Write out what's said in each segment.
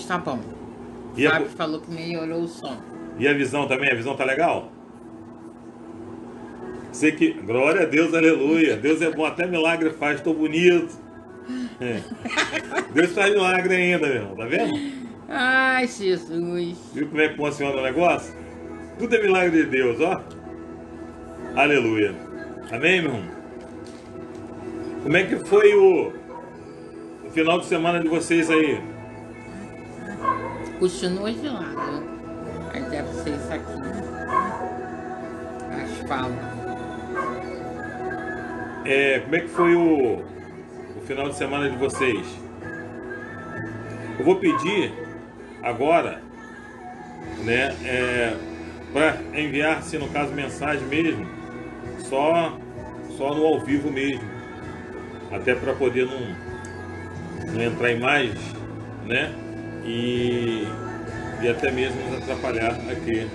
está bom. O E Fábio falou que melhorou o som. E a visão também? A visão tá legal? Sei que... Glória a Deus, aleluia. Deus é bom, até milagre faz, tô bonito. Deus faz milagre ainda, meu irmão, tá vendo? Ai, Jesus. Viu como é que funciona o negócio? Tudo é milagre de Deus, ó. Aleluia. Amém, meu irmão? Como é que foi o final de semana de vocês aí? Continua gelado. Mas deve ser isso aqui. Asfalto. Como é que foi o final de semana de vocês? Eu vou pedir agora, né, para enviar, se no caso, mensagem mesmo, só no ao vivo mesmo, até para poder não entrar em mais, né, e até mesmo nos atrapalhar aqui.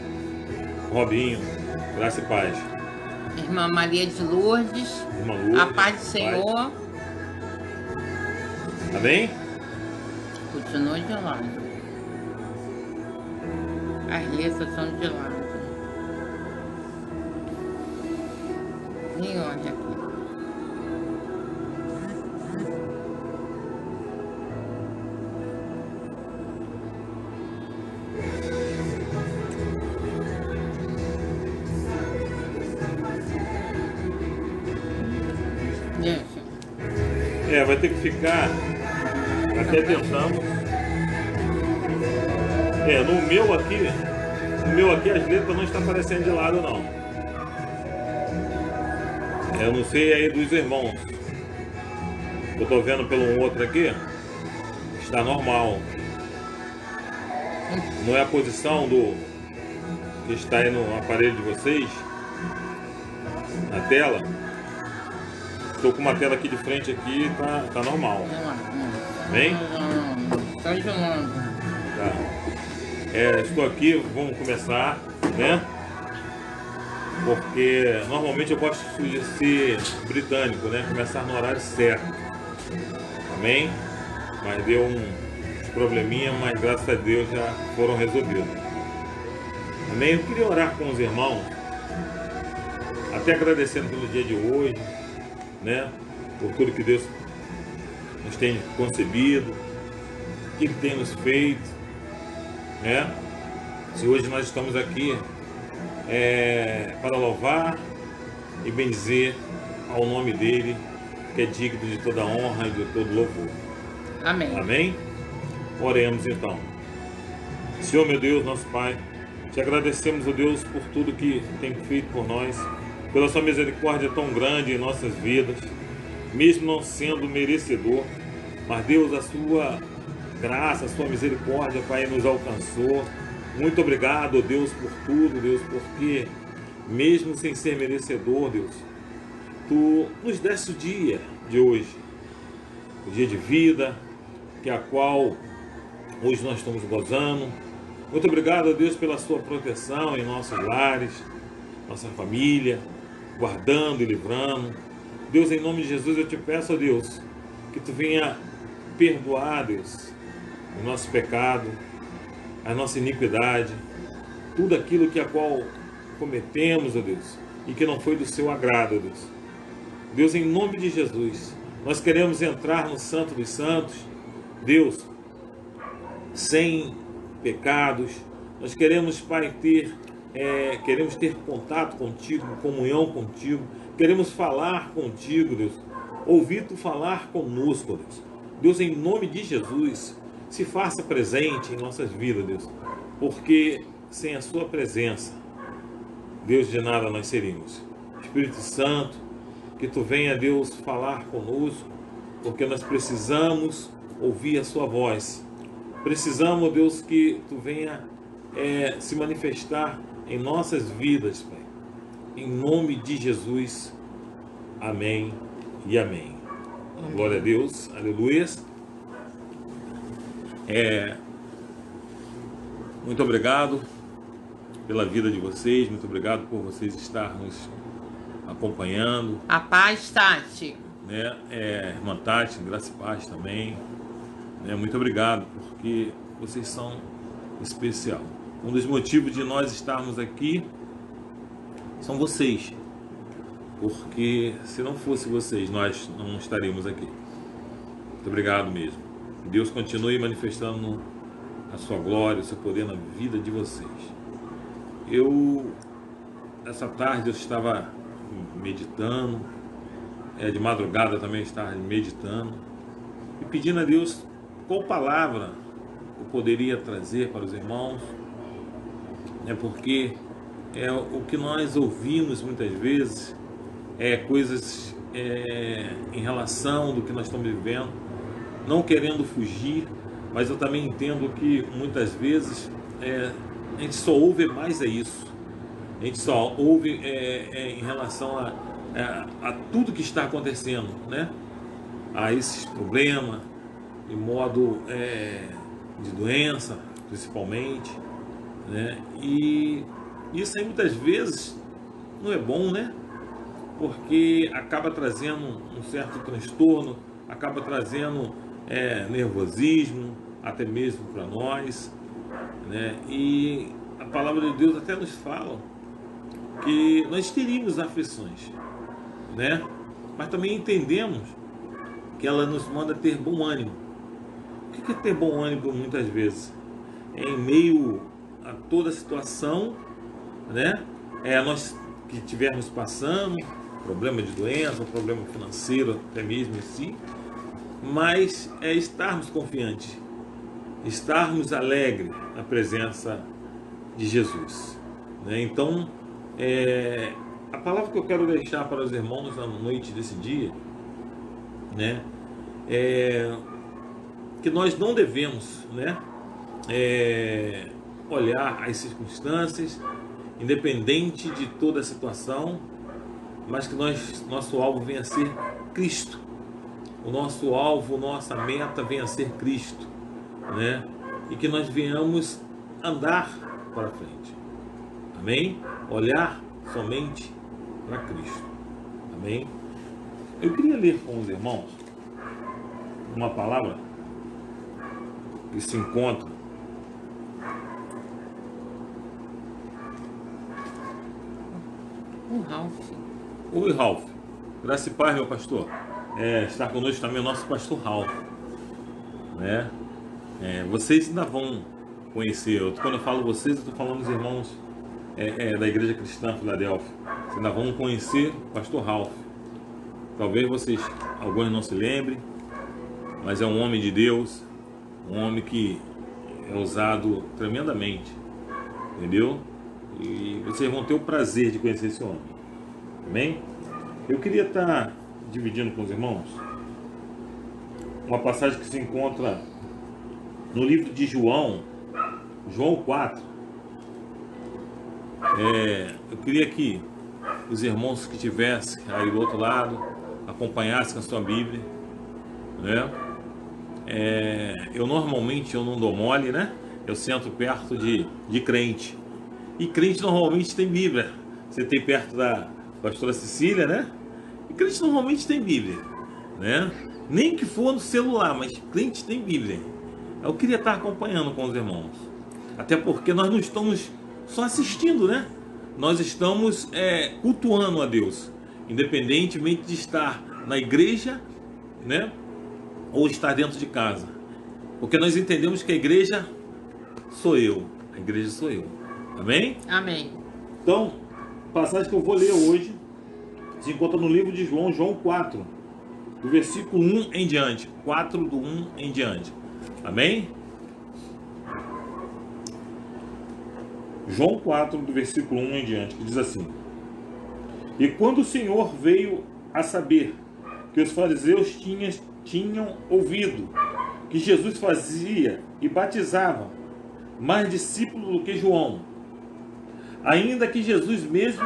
Robinho, graça e paz. Irmã Maria de Lourdes. Irmã Lourdes, A paz do Senhor. Amém? Continua gelado. As letras são geladas. E olha aqui. Deixa. Vai ter que ficar até tentando. No meu aqui as letras não estão aparecendo de lado não. Eu não sei aí dos irmãos. Eu tô vendo pelo outro aqui. Está normal. Não é a posição do que está aí no aparelho de vocês, na tela. Estou com uma tela aqui de frente aqui, tá normal. Bem? Tá gelando. Tá. Estou aqui, vamos começar, né? Porque normalmente eu gosto de ser britânico, né? Começar no horário certo. Amém? Mas deu uns probleminha, mas graças a Deus já foram resolvidos. Amém? Eu queria orar com os irmãos, até agradecendo pelo dia de hoje, né? Por tudo que Deus nos tem concebido, o que tem nos feito, né? Se hoje nós estamos aqui para louvar e bendizer ao nome dele, que é digno de toda honra e de todo louvor. Amém. Amém? Oremos então. Senhor, meu Deus, nosso Pai, te agradecemos, ó Deus, por tudo que tem feito por nós, pela sua misericórdia tão grande em nossas vidas, mesmo não sendo merecedor, mas Deus, a sua graça, a sua misericórdia, Pai, nos alcançou. Muito obrigado, ó Deus, por tudo, Deus, porque mesmo sem ser merecedor, Deus, tu nos deste o dia de hoje, o dia de vida, que é a qual hoje nós estamos gozando. Muito obrigado, ó Deus, pela sua proteção em nossos lares, nossa família, guardando e livrando. Deus, em nome de Jesus, eu te peço, ó Deus, que tu venha perdoar, Deus, o nosso pecado, a nossa iniquidade, tudo aquilo que a qual cometemos, ó Deus, e que não foi do seu agrado, ó Deus. Deus, em nome de Jesus, nós queremos entrar no Santo dos Santos, Deus, sem pecados. Nós queremos, Pai, queremos ter contato contigo, comunhão contigo, queremos falar contigo, Deus, ouvir tu falar conosco, Deus. Deus, em nome de Jesus, se faça presente em nossas vidas, Deus, porque sem a sua presença, Deus, de nada nós seríamos. Espírito Santo, que tu venha, Deus, falar conosco, porque nós precisamos ouvir a sua voz. Precisamos, Deus, que tu venha se manifestar em nossas vidas, Pai. Em nome de Jesus. Amém e amém. Amém. Glória a Deus. Aleluias. Muito obrigado pela vida de vocês. Muito obrigado por vocês estar nos acompanhando. A paz, Tati. Irmã Tati, graça e paz também. Muito obrigado, porque vocês são especial. Um dos motivos de nós estarmos aqui são vocês, porque se não fosse vocês, nós não estaríamos aqui. Muito obrigado mesmo. Que Deus continue manifestando a sua glória, o seu poder na vida de vocês. Essa tarde eu estava meditando, de madrugada também estava meditando e pedindo a Deus qual palavra eu poderia trazer para os irmãos, porque o que nós ouvimos muitas vezes coisas em relação do que nós estamos vivendo, não querendo fugir, mas eu também entendo que muitas vezes a gente só ouve mais isso. A gente só ouve em relação a tudo que está acontecendo, né? A esses problemas, de modo de doença, principalmente, né? E isso aí muitas vezes não é bom, né? Porque acaba trazendo um certo transtorno, acaba trazendo nervosismo, até mesmo para nós, né? E a palavra de Deus até nos fala que nós teríamos aflições, né? Mas também entendemos que ela nos manda ter bom ânimo. O que é ter bom ânimo muitas vezes? Em meio a toda a situação, né? Nós que estivermos passando, problema de doença, problema financeiro, até mesmo em si, mas estarmos confiantes, estarmos alegres na presença de Jesus, né? Então, a palavra que eu quero deixar para os irmãos na noite desse dia, né, que nós não devemos, né, olhar as circunstâncias, independente de toda a situação, mas que nosso alvo venha a ser Cristo. O nosso alvo, nossa meta venha a ser Cristo, né, e que nós venhamos andar para frente. Amém? Olhar somente para Cristo. Amém? Eu queria ler com os irmãos uma palavra que se encontra O Ralph. Oi, Ralph. Graça e paz, meu pastor. Está conosco também o nosso pastor Ralph, né? Vocês ainda vão conhecer. Quando eu falo vocês, eu estou falando dos irmãos da Igreja Cristã Filadélfia. Vocês ainda vão conhecer o pastor Ralph. Talvez alguns não se lembrem, mas é um homem de Deus, um homem que é usado tremendamente, entendeu? E vocês vão ter o prazer de conhecer esse homem. Amém? Eu queria estar dividindo com os irmãos uma passagem que se encontra no livro de João 4. Eu queria que os irmãos que estivessem aí do outro lado acompanhassem com a sua Bíblia, né? Eu normalmente não dou mole, né? Eu sento perto de crente, e crente normalmente tem Bíblia. Você tem perto da pastora Cecília, né? E crente normalmente tem Bíblia, né? Nem que for no celular, mas crente tem Bíblia. Eu queria estar acompanhando com os irmãos, até porque nós não estamos só assistindo, né? Nós estamos cultuando a Deus, independentemente de estar na igreja, né, ou estar dentro de casa, porque nós entendemos que a igreja sou eu, amém? Amém. Então, a passagem que eu vou ler hoje se encontra no livro de João 4, do versículo 1 em diante, 4 do 1 em diante, amém? João 4, do versículo 1 em diante, que diz assim: E quando o Senhor veio a saber que os fariseus tinham ouvido que Jesus fazia e batizava mais discípulos do que João, ainda que Jesus mesmo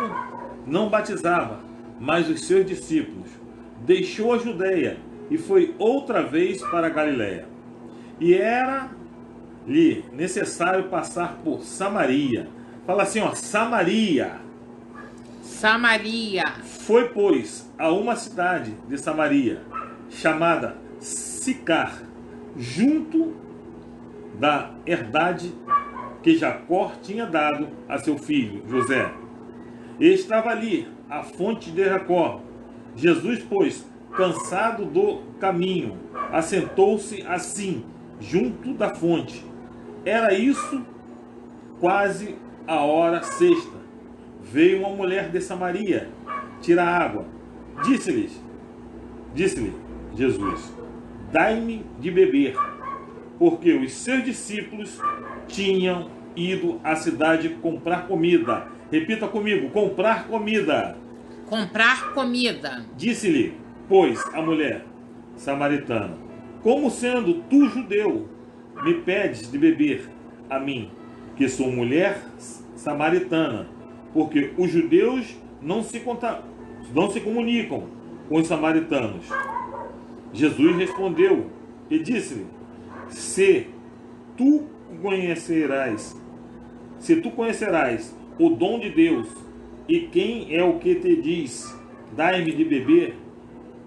não batizava, mas os seus discípulos, deixou a Judeia e foi outra vez para a Galiléia. E era-lhe necessário passar por Samaria. Fala assim, Samaria. Samaria. Foi, pois, a uma cidade de Samaria, chamada Sicar, junto da herdade que Jacó tinha dado a seu filho José. E estava ali a fonte de Jacó. Jesus, pois, cansado do caminho, assentou-se assim, junto da fonte. Era isso quase a hora sexta. Veio uma mulher de Samaria tirar água. Disse-lhe Jesus: dai-me de beber, porque os seus discípulos tinham ido à cidade comprar comida. Repita comigo: comprar comida. Comprar comida. Disse-lhe, pois, a mulher samaritana: como sendo tu judeu, me pedes de beber a mim, que sou mulher samaritana? Porque os judeus não se comunicam com os samaritanos. Jesus respondeu e disse-lhe: se tu conhecerás o dom de Deus, e quem é o que te diz, dai-me de beber,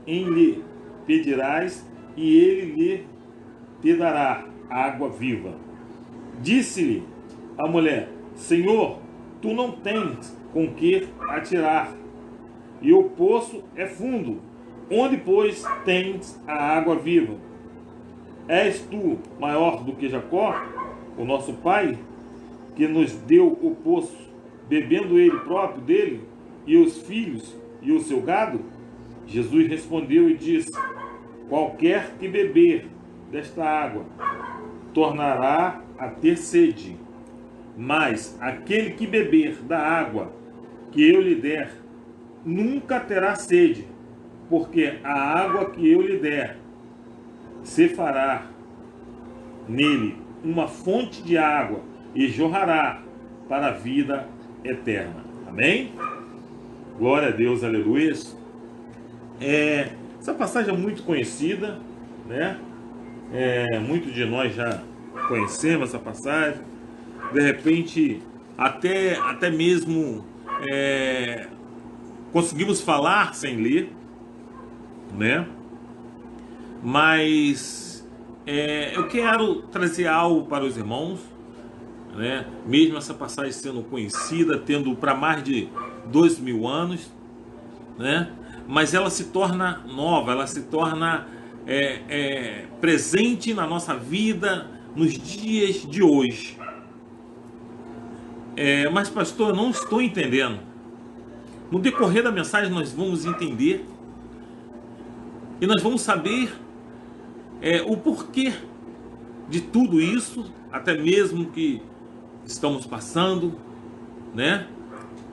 em lhe pedirás, e ele lhe te dará água viva. Disse-lhe a mulher: Senhor, tu não tens com que atirar, e o poço é fundo. Onde, pois, tens a água viva? És tu maior do que Jacó, o nosso pai, que nos deu o poço, bebendo ele próprio dele, e os filhos e o seu gado? Jesus respondeu e disse: qualquer que beber desta água tornará a ter sede, mas aquele que beber da água que eu lhe der nunca terá sede, porque a água que eu lhe der se fará nele uma fonte de água e jorrará para a vida eterna. Amém? Glória a Deus, aleluia. Essa passagem é muito conhecida, né? Muitos de nós já conhecemos essa passagem. De repente, até mesmo conseguimos falar sem ler, né? Mas eu quero trazer algo para os irmãos, né? Mesmo essa passagem sendo conhecida, tendo para mais de 2000 anos, né? Mas ela se torna nova, ela se torna presente na nossa vida nos dias de hoje. Mas pastor, eu não estou entendendo. No decorrer da mensagem nós vamos entender e nós vamos saber o porquê de tudo isso, até mesmo que estamos passando, né?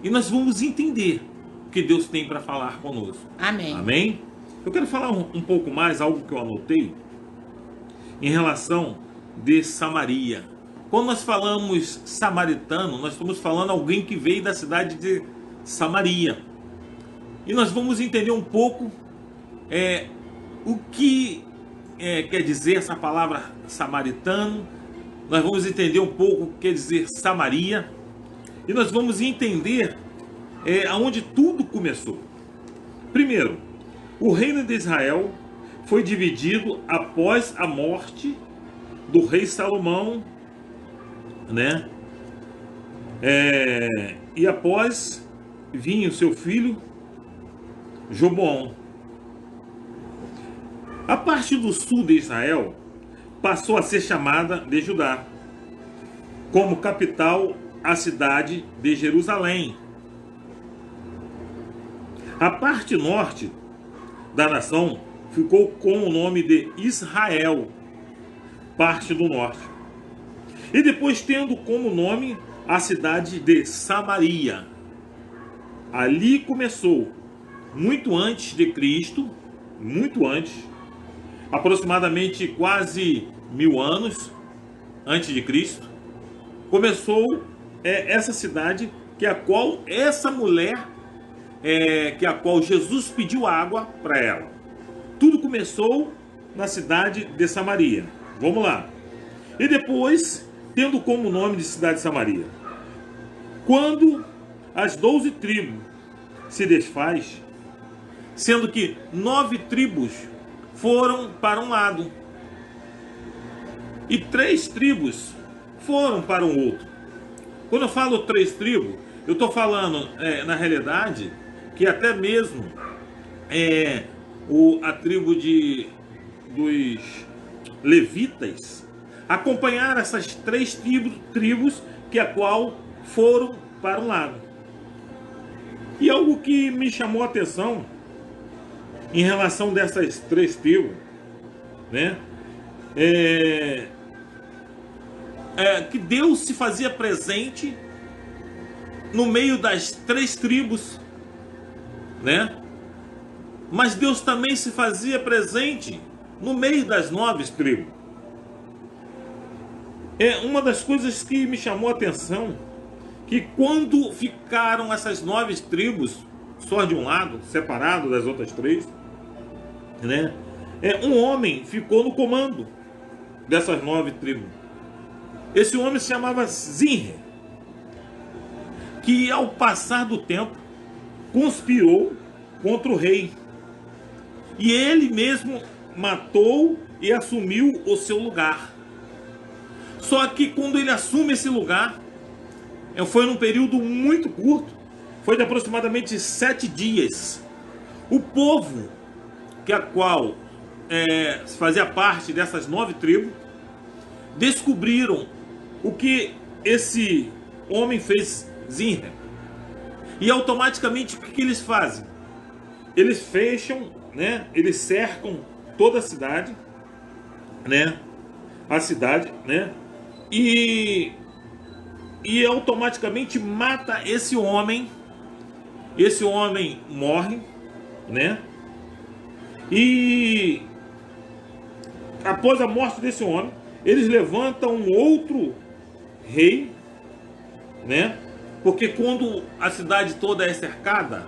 E nós vamos entender o que Deus tem para falar conosco. Amém. Amém? Eu quero falar um pouco mais, algo que eu anotei, em relação de Samaria. Quando nós falamos samaritano, nós estamos falando alguém que veio da cidade de Samaria. E nós vamos entender um pouco o que quer dizer essa palavra samaritano. Nós vamos entender um pouco o que quer dizer Samaria. E nós vamos entender aonde tudo começou. Primeiro, o reino de Israel foi dividido após a morte do rei Salomão, né? E após vinha o seu filho Roboão. A parte do sul de Israel passou a ser chamada de Judá, como capital a cidade de Jerusalém. A parte norte da nação ficou com o nome de Israel, parte do norte. E depois tendo como nome a cidade de Samaria. Ali começou, muito antes de Cristo, muito antes, aproximadamente quase 1000 anos antes de Cristo, começou essa cidade que a qual essa mulher, que a qual Jesus pediu água para ela. Tudo começou na cidade de Samaria. Vamos lá. E depois, tendo como nome de cidade de Samaria. Quando as 12 tribos se desfaz, sendo que 9 tribos foram para um lado E 3 tribos foram para um outro. Quando eu falo 3 tribos, eu estou falando, na realidade, que até mesmo a tribo dos levitas acompanharam essas 3 tribos que a qual foram para um lado. E algo que me chamou a atenção em relação dessas 3 tribos, né, que Deus se fazia presente no meio das 3 tribos, né? Mas Deus também se fazia presente no meio das 9 tribos. Uma das coisas que me chamou a atenção, que quando ficaram essas 9 tribos só de um lado, separado das outras 3, né? Um homem ficou no comando dessas 9 tribos. Esse homem se chamava Zinre, que ao passar do tempo conspirou contra o rei. E ele mesmo matou e assumiu o seu lugar. Só que quando ele assume esse lugar, foi num período muito curto, foi de aproximadamente 7 dias. O povo, que a qual fazia parte dessas 9 tribos, descobriram o que esse homem fez, Zinre. E automaticamente o que eles fazem? Eles fecham, né? Eles cercam toda a cidade, né? A cidade, né? E automaticamente mata esse homem. Esse homem morre, né? E após a morte desse homem, eles levantam um outro rei, né? Porque quando a cidade toda é cercada,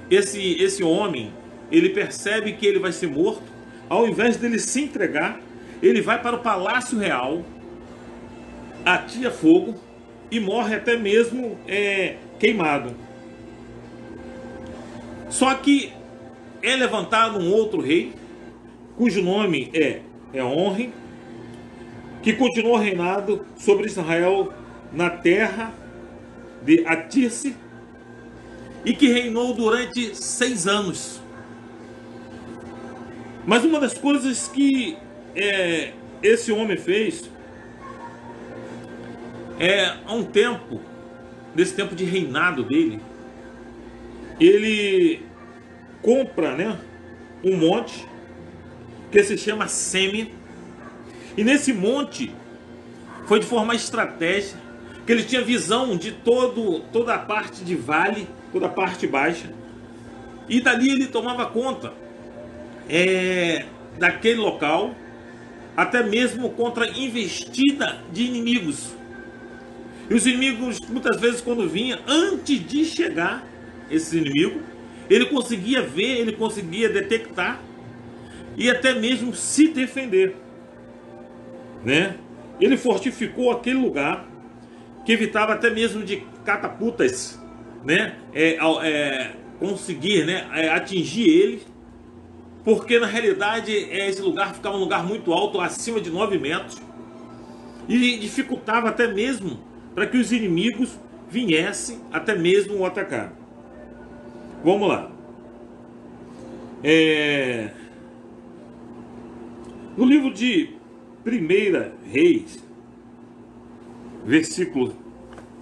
esse homem, ele percebe que ele vai ser morto. Ao invés dele se entregar, ele vai para o palácio real, atia fogo e morre até mesmo queimado. Só que é levantado um outro rei, cujo nome é Onre, que continuou reinado sobre Israel na terra de Atirce, e que reinou durante 6 anos. Mas uma das coisas que esse homem fez, há um tempo, nesse tempo de reinado dele, ele compra, né, um monte que se chama Seme, e nesse monte foi de forma estratégica, que ele tinha visão de toda a parte de vale, toda a parte baixa, e dali ele tomava conta daquele local, até mesmo contra investida de inimigos. E os inimigos, muitas vezes, quando vinha, antes de chegar esses inimigos, ele conseguia ver, ele conseguia detectar e até mesmo se defender, né? Ele fortificou aquele lugar, que evitava até mesmo de catapultas, né, conseguir, né, atingir ele, porque na realidade esse lugar ficava um lugar muito alto, acima de 9 metros, e dificultava até mesmo para que os inimigos viessem até mesmo o atacar. Vamos lá. No livro de 1 Reis,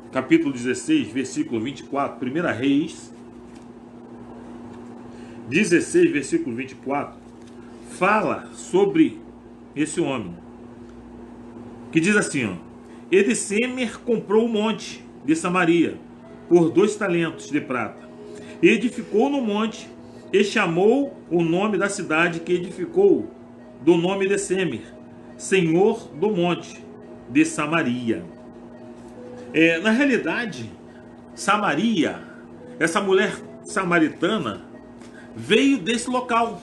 capítulo 16, versículo 24, 1 Reis 16, versículo 24, fala sobre esse homem, que diz assim, ó: Edsemer comprou o monte de Samaria por 2 talentos de prata, e edificou no monte, e chamou o nome da cidade que edificou do nome de Semer, Senhor do monte de Samaria. Na realidade, Samaria, essa mulher samaritana, veio desse local,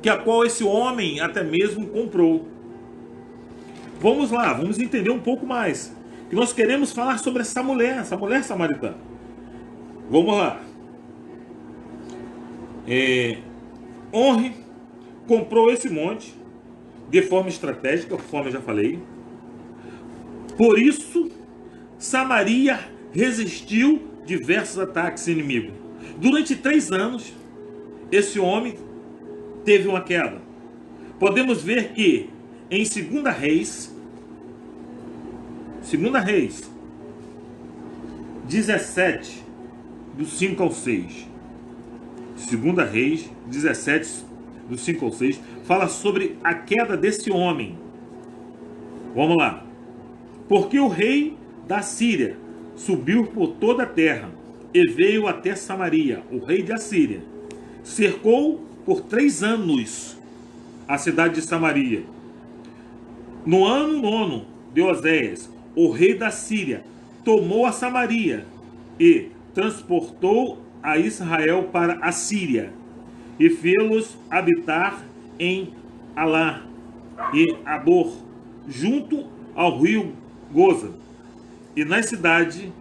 que a qual esse homem até mesmo comprou. Vamos lá, vamos entender um pouco mais, que nós queremos falar sobre essa mulher samaritana. Vamos lá. Onre comprou esse monte de forma estratégica, conforme eu já falei. Por isso, Samaria resistiu diversos ataques inimigos. Durante 3 anos, esse homem teve uma queda. Podemos ver que em 2 Reis 17, do 5 ao 6. 2 Reis 17, do 5 ao 6, fala sobre a queda desse homem. Vamos lá. Porque o rei da Síria subiu por toda a terra e veio até Samaria, o rei da Síria. Cercou por 3 anos a cidade de Samaria. No ano 9 de Oséias, o rei da Síria tomou a Samaria e transportou a Israel para a Síria e fê-los habitar em Alá e Abor, junto ao rio Goza e na cidade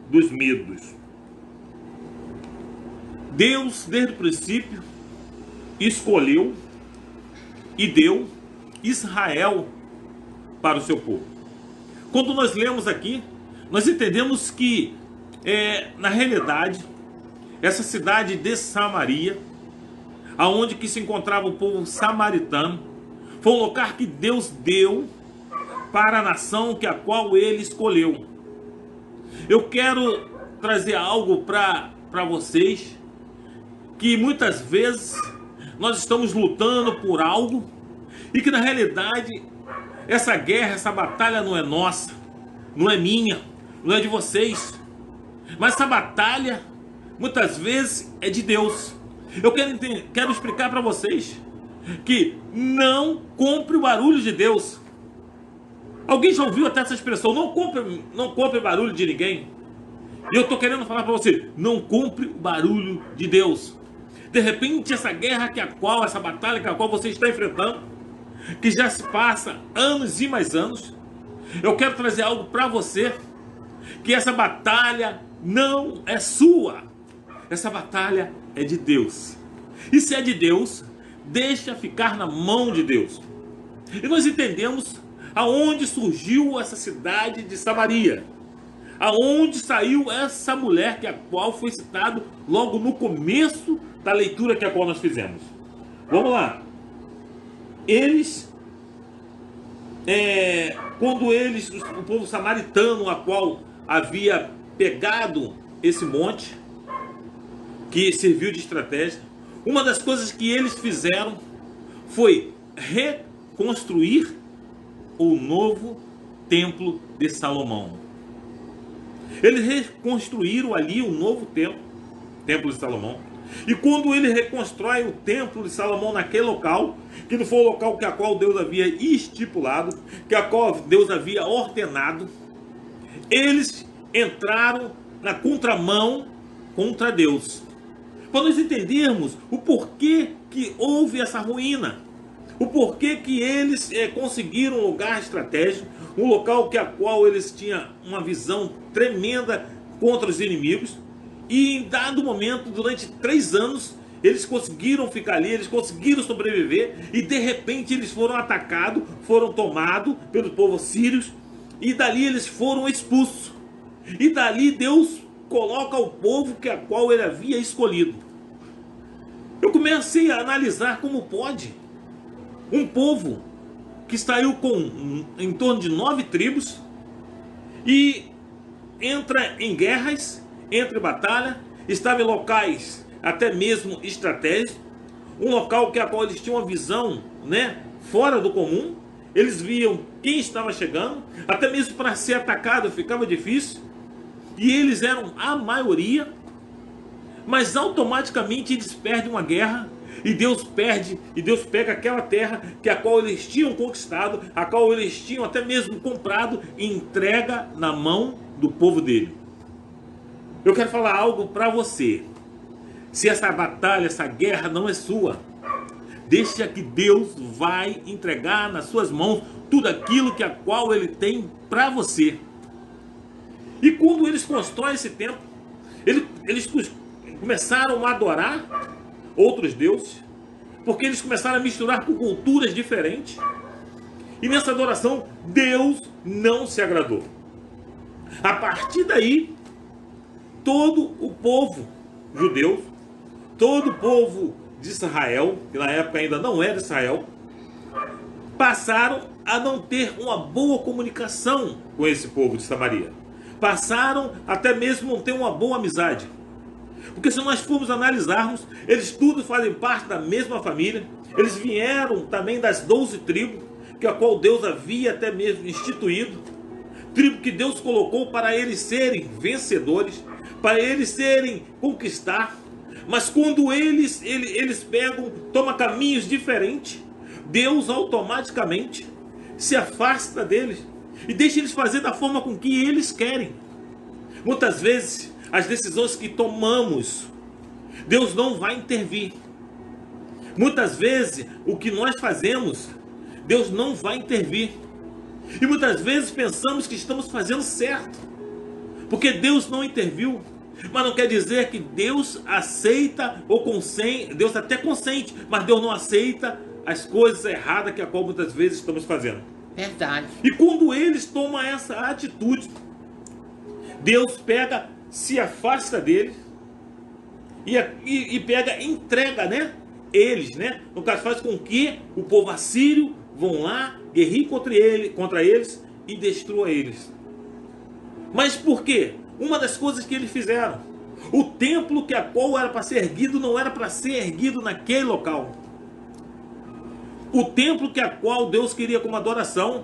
dos Medos. Deus, desde o princípio, escolheu e deu Israel para o seu povo. Quando nós lemos aqui, nós entendemos que, na realidade, essa cidade de Samaria, aonde que se encontrava o povo samaritano, foi um lugar que Deus deu para a nação que a qual ele escolheu. Eu quero trazer algo para vocês, que muitas vezes nós estamos lutando por algo e que na realidade essa guerra, essa batalha não é nossa, não é minha, não é de vocês, mas essa batalha muitas vezes é de Deus. Eu quero explicar para vocês que não compre o barulho de Deus. Alguém já ouviu até essa expressão? Não compre barulho de ninguém. E eu estou querendo falar para você, não compre o barulho de Deus. De repente essa guerra essa batalha que a qual você está enfrentando, que já se passa anos e mais anos, eu quero trazer algo para você, que essa batalha não é sua. Essa batalha é de Deus. E se é de Deus, deixa ficar na mão de Deus. E nós entendemos aonde surgiu essa cidade de Samaria, aonde saiu essa mulher que a qual foi citado logo no começo da leitura que a qual nós fizemos. Vamos lá. O povo samaritano, a qual havia pegado esse monte, que serviu de estratégia, uma das coisas que eles fizeram foi reconstruir o novo templo de Salomão. Eles reconstruíram ali o novo templo de Salomão. E quando ele reconstrói o templo de Salomão naquele local, que não foi o local que a qual Deus havia estipulado, que a qual Deus havia ordenado, eles entraram na contramão contra Deus. Para nós entendermos o porquê que houve essa ruína, o porquê que eles conseguiram um lugar estratégico, um local que a qual eles tinham uma visão tremenda contra os inimigos, e em dado momento, durante 3 anos, eles conseguiram ficar ali, eles conseguiram sobreviver, e de repente eles foram atacados, foram tomados pelo povo sírio, e dali eles foram expulsos. E dali Deus coloca o povo que a qual ele havia escolhido. Eu comecei a analisar como pode um povo que saiu com em torno de 9 tribos e entra em guerras, entra em batalha, estava em locais até mesmo estratégicos, um local que a qual eles tinham uma visão, fora do comum. Eles viam quem estava chegando, até mesmo para ser atacado ficava difícil, e eles eram a maioria, mas automaticamente eles perdem uma guerra, e Deus pega aquela terra que a qual eles tinham conquistado, a qual eles tinham até mesmo comprado, e entrega na mão do povo dele. Eu quero falar algo para você. Se essa batalha, essa guerra não é sua, deixa que Deus vai entregar nas suas mãos tudo aquilo que a qual ele tem para você. E quando eles constroem esse templo, eles começaram a adorar outros deuses, porque eles começaram a misturar com culturas diferentes. E nessa adoração, Deus não se agradou. A partir daí, todo o povo judeu, todo o povo de Israel, que na época ainda não era Israel, passaram a não ter uma boa comunicação com esse povo de Samaria. Passaram até mesmo não ter uma boa amizade. Porque se nós formos analisarmos, eles todos fazem parte da mesma família. Eles vieram também das 12 tribos, que a qual Deus havia até mesmo instituído. Tribo que Deus colocou para eles serem vencedores, para eles serem conquistar. Mas quando eles pegam, tomam caminhos diferentes, Deus automaticamente se afasta deles e deixa eles fazer da forma com que eles querem. Muitas vezes, as decisões que tomamos, Deus não vai intervir. Muitas vezes, o que nós fazemos, Deus não vai intervir. E muitas vezes pensamos que estamos fazendo certo, porque Deus não interviu. Mas não quer dizer que Deus aceita ou consente. Deus até consente, mas Deus não aceita as coisas erradas que a qual muitas vezes estamos fazendo. Verdade. E quando eles tomam essa atitude, Deus pega, se afasta deles e pega, entrega, né? Eles, né? No caso, faz com que o povo assírio vão lá, guerriem contra eles e destrua eles. Mas por quê? Uma das coisas que eles fizeram, o templo que a qual era para ser erguido não era para ser erguido naquele local. O templo que a qual Deus queria como adoração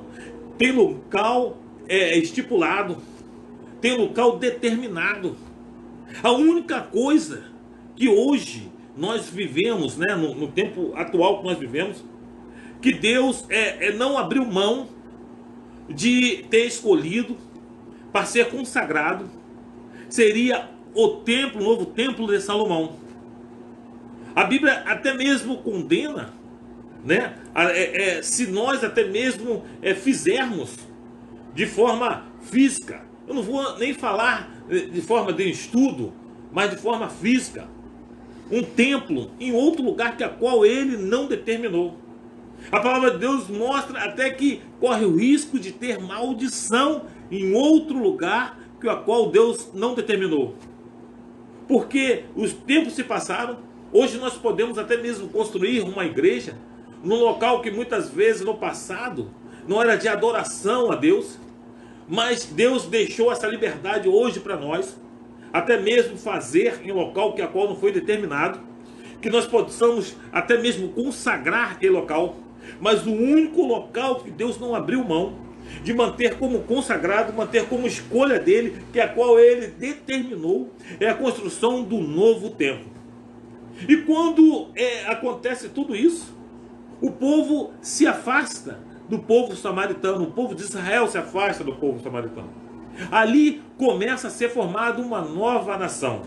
tem local estipulado, tem local determinado. A única coisa que hoje nós vivemos, né, no tempo atual que nós vivemos, que Deus não abriu mão de ter escolhido para ser consagrado, seria o templo, o novo templo de Salomão. A Bíblia até mesmo condena, né, se nós até mesmo fizermos de forma física. Eu não vou nem falar de forma de estudo, mas de forma física. Um templo em outro lugar que a qual ele não determinou. A palavra de Deus mostra até que corre o risco de ter maldição em outro lugar que a qual Deus não determinou. Porque os tempos se passaram, hoje nós podemos até mesmo construir uma igreja num local que muitas vezes no passado não era de adoração a Deus, mas Deus deixou essa liberdade hoje para nós, até mesmo fazer em local que a qual não foi determinado, que nós possamos até mesmo consagrar aquele local, mas o único local que Deus não abriu mão de manter como consagrado, manter como escolha dele, que é a qual ele determinou, é a construção do novo templo. E quando acontece tudo isso, o povo se afasta do povo samaritano, o povo de Israel se afasta do povo samaritano. Ali começa a ser formada uma nova nação.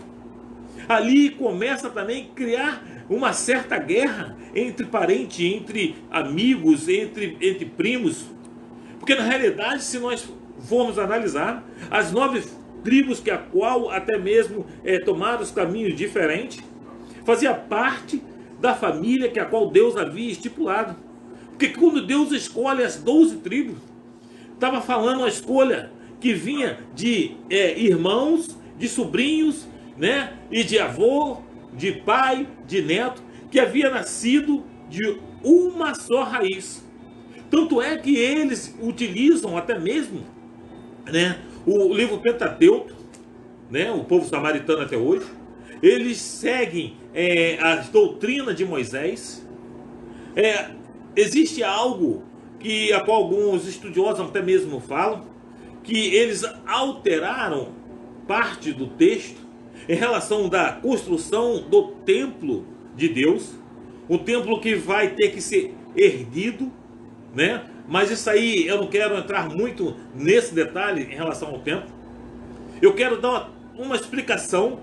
Ali começa também a criar uma certa guerra entre parentes, entre amigos, entre primos. Porque na realidade, se nós formos analisar, as 9 tribos que a qual até mesmo tomaram os caminhos diferentes, fazia parte da família que a qual Deus havia estipulado. Porque quando Deus escolhe as 12 tribos, estava falando a escolha que vinha de irmãos, de sobrinhos, né, e de avô, de pai, de neto, que havia nascido de uma só raiz. Tanto é que eles utilizam até mesmo, né, o livro Pentateuco, né, o povo samaritano até hoje. Eles seguem as doutrinas de Moisés. Existe algo que a qual alguns estudiosos até mesmo falam, que eles alteraram parte do texto em relação da construção do templo de Deus, um templo que vai ter que ser erguido, né? Mas isso aí eu não quero entrar muito nesse detalhe em relação ao templo. Eu quero dar uma explicação,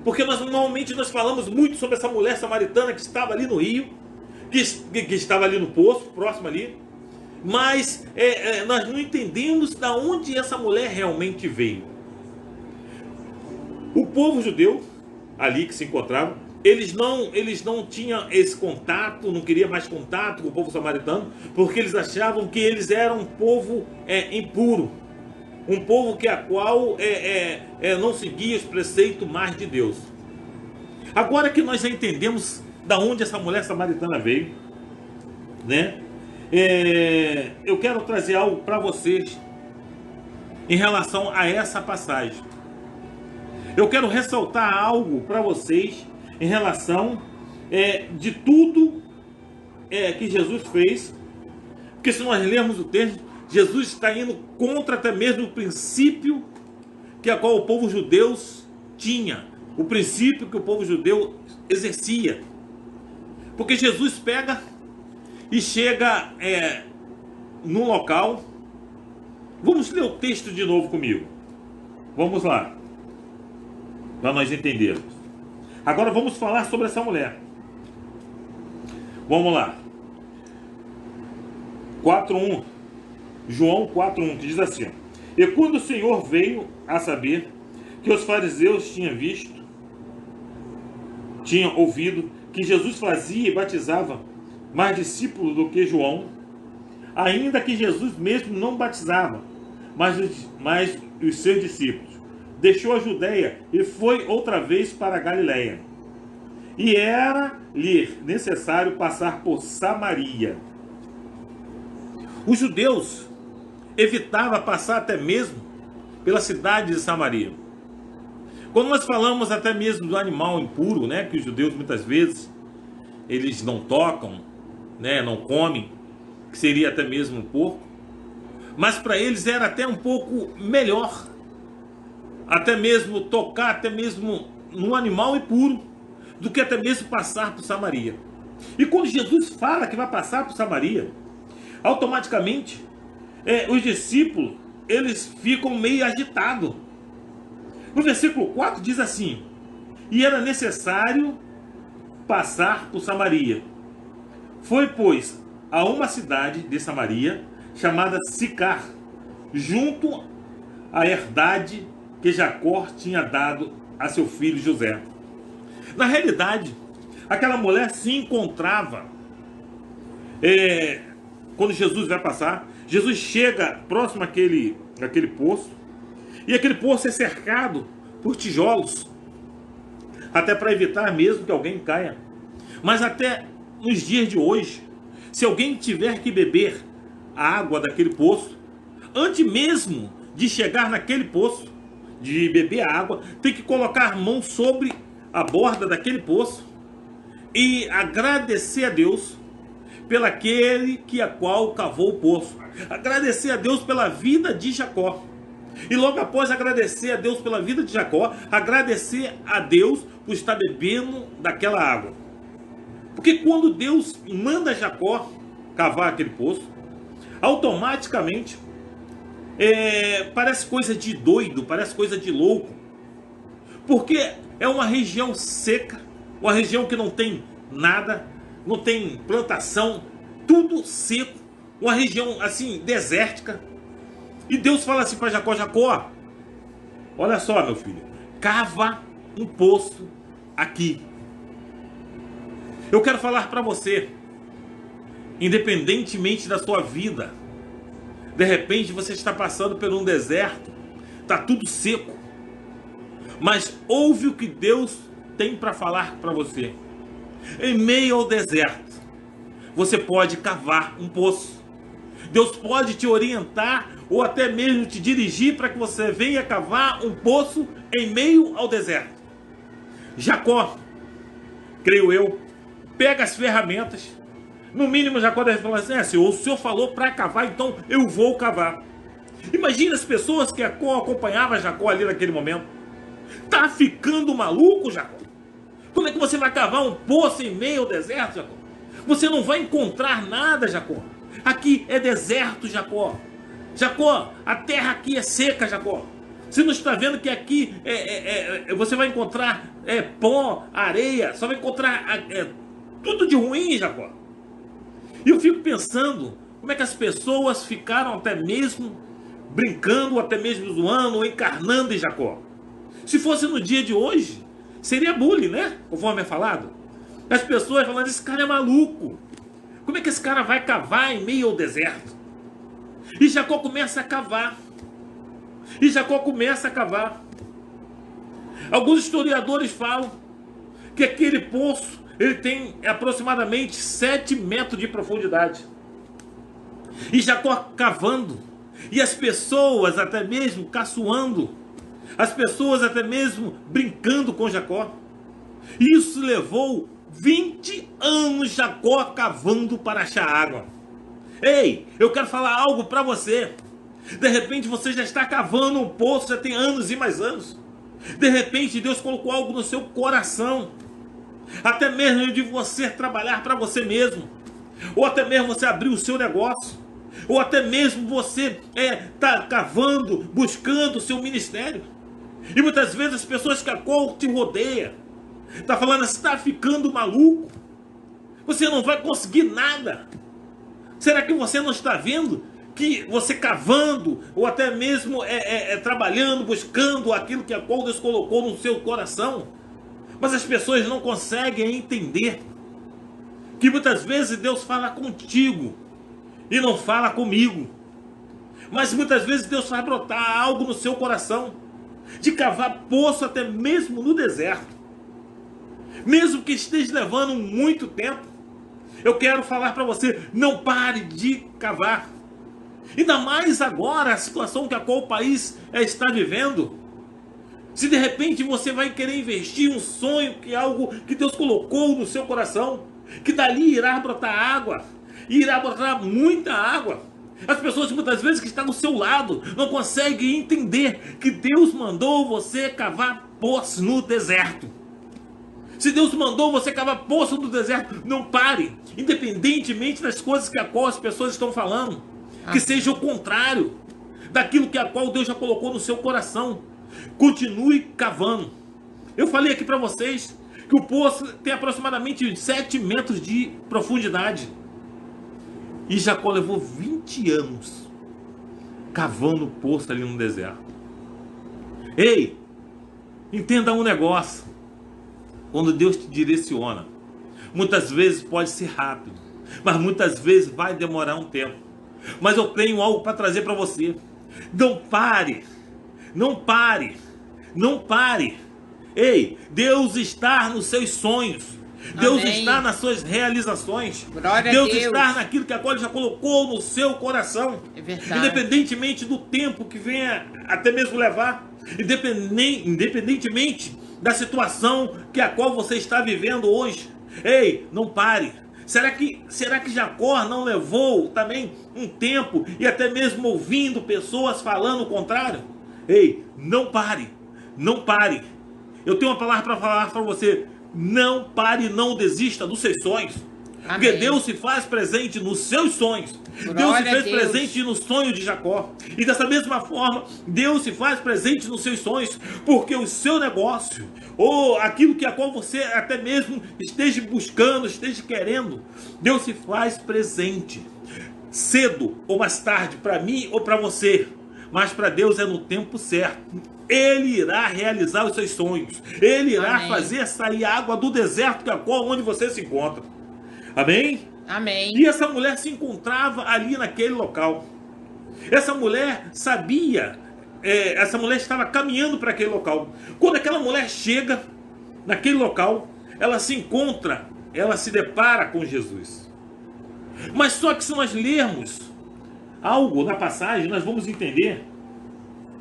porque normalmente nós falamos muito sobre essa mulher samaritana que estava ali no rio, que estava ali no poço, próximo ali, mas nós não entendemos de onde essa mulher realmente veio. O povo judeu ali que se encontrava eles não tinham esse contato, não queriam mais contato com o povo samaritano, porque eles achavam que eles eram um povo impuro, um povo que a qual não seguia os preceitos mais de Deus. Agora que nós já entendemos da onde essa mulher samaritana veio, né? Eu quero trazer algo para vocês em relação a essa passagem. Eu quero ressaltar algo para vocês em relação de tudo que Jesus fez, porque se nós lermos o texto, Jesus está indo contra até mesmo o princípio que a qual o povo judeu tinha, o princípio que o povo judeu exercia, porque Jesus pega e chega num local. Vamos ler o texto de novo comigo, vamos lá, para nós entendermos. Agora vamos falar sobre essa mulher. Vamos lá. 4:1. João 4:1, que diz assim: E quando o Senhor veio a saber que os fariseus tinham ouvido que Jesus fazia e batizava mais discípulos do que João, ainda que Jesus mesmo não batizava, mas os seus discípulos, deixou a Judeia e foi outra vez para a Galiléia. E era-lhe necessário passar por Samaria. Os judeus evitavam passar até mesmo pela cidade de Samaria. Quando nós falamos até mesmo do animal impuro, né, que os judeus muitas vezes eles não tocam, né, não comem, que seria até mesmo um porco, mas para eles era até um pouco melhor, até mesmo tocar até mesmo num animal impuro, do que até mesmo passar por Samaria. E quando Jesus fala que vai passar por Samaria, automaticamente os discípulos eles ficam meio agitados. No versículo 4 diz assim: E era necessário passar por Samaria. Foi, pois, a uma cidade de Samaria chamada Sicar, junto à herdade que Jacó tinha dado a seu filho José. Na realidade, aquela mulher se encontrava, quando Jesus vai passar, Jesus chega próximo àquele poço, e aquele poço é cercado por tijolos, até para evitar mesmo que alguém caia. Mas até nos dias de hoje, se alguém tiver que beber a água daquele poço, antes mesmo de chegar naquele poço, de beber a água, tem que colocar a mão sobre a borda daquele poço e agradecer a Deus pelo aquele que a qual cavou o poço, agradecer a Deus pela vida de Jacó, e logo após agradecer a Deus pela vida de Jacó, agradecer a Deus por estar bebendo daquela água. Porque quando Deus manda Jacó cavar aquele poço, automaticamente parece coisa de doido, parece coisa de louco, porque é uma região seca, uma região que não tem nada, não tem plantação, tudo seco, uma região assim desértica. E Deus fala assim para Jacó: Jacó, olha só, meu filho, cava um poço aqui. Eu quero falar para você, independentemente da sua vida, de repente você está passando por um deserto, está tudo seco, mas ouve o que Deus tem para falar para você. Em meio ao deserto, você pode cavar um poço. Deus pode te orientar ou até mesmo te dirigir para que você venha cavar um poço em meio ao deserto. Jacó, creio eu, pega as ferramentas. No mínimo Jacó deve falar assim: Senhor, o Senhor falou para cavar, então eu vou cavar. Imagina as pessoas que acompanhavam Jacó ali naquele momento. Tá ficando maluco, Jacó? Como é que você vai cavar um poço em meio ao deserto, Jacó? Você não vai encontrar nada, Jacó. Aqui é deserto, Jacó. Jacó, a terra aqui é seca, Jacó. Você não está vendo que aqui você vai encontrar pó, areia, só vai encontrar tudo de ruim, Jacó. E eu fico pensando como é que as pessoas ficaram até mesmo brincando, até mesmo zoando, ou encarnando em Jacó. Se fosse no dia de hoje, seria bullying, né? Conforme é falado. As pessoas falando, esse cara é maluco. Como é que esse cara vai cavar em meio ao deserto? E Jacó começa a cavar. E Jacó começa a cavar. Alguns historiadores falam que aquele poço ele tem aproximadamente 7 metros de profundidade. E Jacó cavando. E as pessoas até mesmo caçoando. As pessoas até mesmo brincando com Jacó. Isso levou 20 anos Jacó cavando para achar água. Ei, eu quero falar algo para você. De repente você já está cavando um poço, já tem anos e mais anos. De repente Deus colocou algo no seu coração. Até mesmo de você trabalhar para você mesmo. Ou até mesmo você abrir o seu negócio. Ou até mesmo você está cavando, buscando o seu ministério. E muitas vezes as pessoas que a qual te rodeia está falando, você está ficando maluco. Você não vai conseguir nada. Será que você não está vendo que você cavando, ou até mesmo trabalhando, buscando aquilo que a qual Deus colocou no seu coração? Mas as pessoas não conseguem entender que muitas vezes Deus fala contigo e não fala comigo. Mas muitas vezes Deus faz brotar algo no seu coração, de cavar poço até mesmo no deserto. Mesmo que esteja levando muito tempo, eu quero falar para você, não pare de cavar. Ainda mais agora, a situação que a qual o país está vivendo. Se de repente você vai querer investir um sonho, que é algo que Deus colocou no seu coração, que dali irá brotar água, e irá brotar muita água. As pessoas muitas vezes que estão do seu lado não conseguem entender que Deus mandou você cavar poços no deserto. Se Deus mandou você cavar poço no deserto, não pare. Independentemente das coisas que a qual as pessoas estão falando, que seja o contrário daquilo que a qual Deus já colocou no seu coração. Continue cavando. Eu falei aqui para vocês que o poço tem aproximadamente 7 metros de profundidade. E Jacó levou 20 anos cavando o poço ali no deserto. Ei, entenda um negócio. Quando Deus te direciona, muitas vezes pode ser rápido, mas muitas vezes vai demorar um tempo. Mas eu tenho algo para trazer para você. Não pare, não pare, não pare. Ei, Deus está nos seus sonhos. Deus Amém. Está nas suas realizações. Glória Deus a Deus. está naquilo que agora já colocou no seu coração. É verdade. Independentemente do tempo que venha até mesmo levar. Independentemente da situação que a qual você está vivendo hoje. Ei, não pare. Será que Jacó não levou também um tempo e até mesmo ouvindo pessoas falando o contrário? Ei, não pare. Não pare. Eu tenho uma palavra para falar para você. Não pare, não desista dos seus sonhos. Amém. Porque Deus se faz presente nos seus sonhos. Deus se fez presente no sonho de Jacó. E dessa mesma forma, Deus se faz presente nos seus sonhos. Porque o seu negócio, ou aquilo que a qual você até mesmo esteja buscando, esteja querendo, Deus se faz presente. Cedo ou mais tarde, para mim ou para você. Mas para Deus é no tempo certo. Ele irá realizar os seus sonhos. Ele irá Amém. fazer sair água do deserto que é onde você se encontra. Amém? Amém. E essa mulher se encontrava ali naquele local. Essa mulher sabia, essa mulher estava caminhando para aquele local. Quando aquela mulher chega naquele local, ela se encontra, ela se depara com Jesus. Mas só que se nós lermos algo na passagem, nós vamos entender.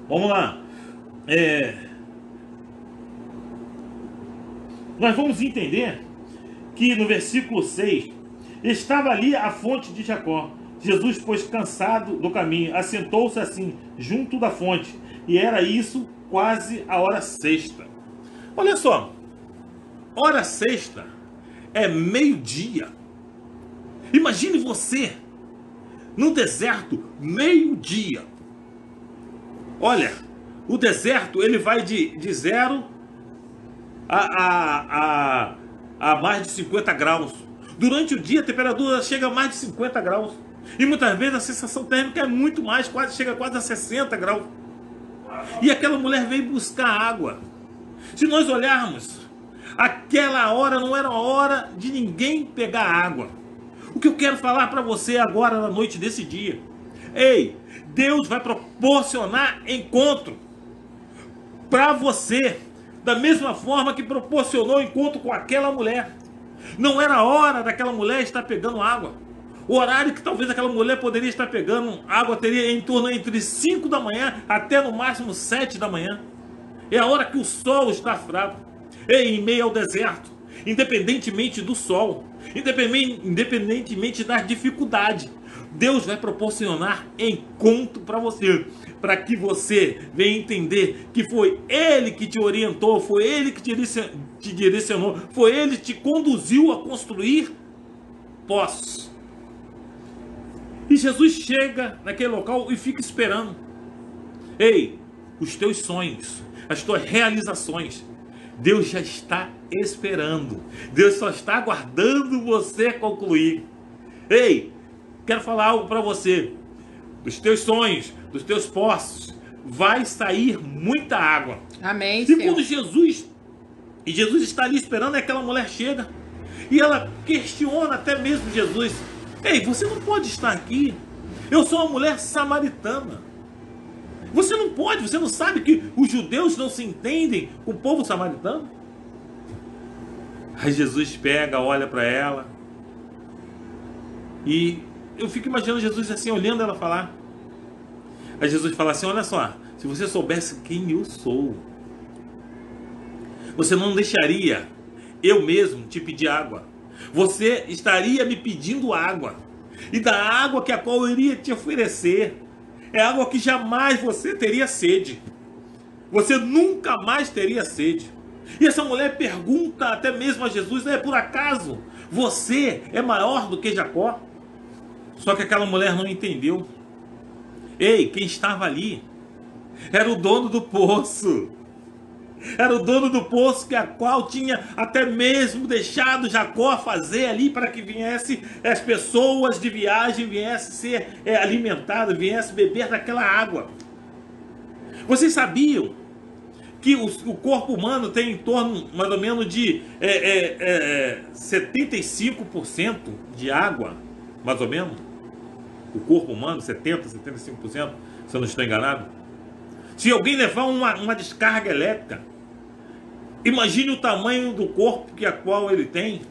Vamos lá. Nós vamos entender que no versículo 6, estava ali a fonte de Jacó. Jesus, pois cansado do caminho, assentou-se assim, junto da fonte. E era isso quase a hora sexta. Olha só, hora sexta é meio-dia. Imagine você no deserto, meio-dia. Olha, o deserto ele vai de 0 a mais de 50 graus. Durante o dia a temperatura chega a mais de 50 graus. E muitas vezes a sensação térmica é muito mais, chega quase a 60 graus. E aquela mulher veio buscar água. Se nós olharmos Aquela hora não era hora de ninguém pegar água. O que eu quero falar para você agora na noite desse dia? Ei, Deus vai proporcionar encontro para você, da mesma forma que proporcionou encontro com aquela mulher. Não era hora daquela mulher estar pegando água. O horário que talvez aquela mulher poderia estar pegando água teria em torno entre 5 da manhã até no máximo 7 da manhã. É a hora que o sol está fraco. Ei, em meio ao deserto, independentemente do sol, independentemente da dificuldade, Deus vai proporcionar encontro para você, para que você venha entender que foi Ele que te orientou, foi Ele que te direcionou, foi Ele que te conduziu a construir poços. E Jesus chega naquele local e fica esperando. Ei, os teus sonhos, as tuas realizações, Deus já está esperando. Deus só está aguardando você concluir. Ei, quero falar algo para você. Dos teus sonhos, dos teus poços, vai sair muita água. Amém, E Senhor. quando Jesus está ali esperando, aquela mulher chega e ela questiona até mesmo Jesus. Ei, você não pode estar aqui. Eu sou uma mulher samaritana. Você não pode, você não sabe que os judeus não se entendem com o povo samaritano? Aí Jesus pega, olha para ela. E eu fico imaginando Jesus assim, olhando ela falar. Aí Jesus fala assim, olha só, se você soubesse quem eu sou, você não deixaria eu mesmo te pedir água. Você estaria me pedindo água. E da água que a qual eu iria te oferecer, é água que jamais você teria sede. Você nunca mais teria sede. E essa mulher pergunta até mesmo a Jesus, por acaso você é maior do que Jacó? Só que aquela mulher não entendeu. Ei, quem estava ali era o dono do poço. Era o dono do poço que a qual tinha até mesmo deixado Jacó fazer ali para que viesse as pessoas de viagem, viessem ser alimentadas, viessem beber daquela água. Vocês sabiam que o corpo humano tem em torno mais ou menos de 75% de água, mais ou menos? O corpo humano, 70%, 75%, se eu não estou enganado. Se alguém levar uma descarga elétrica, imagine o tamanho do corpo que a qual ele tem.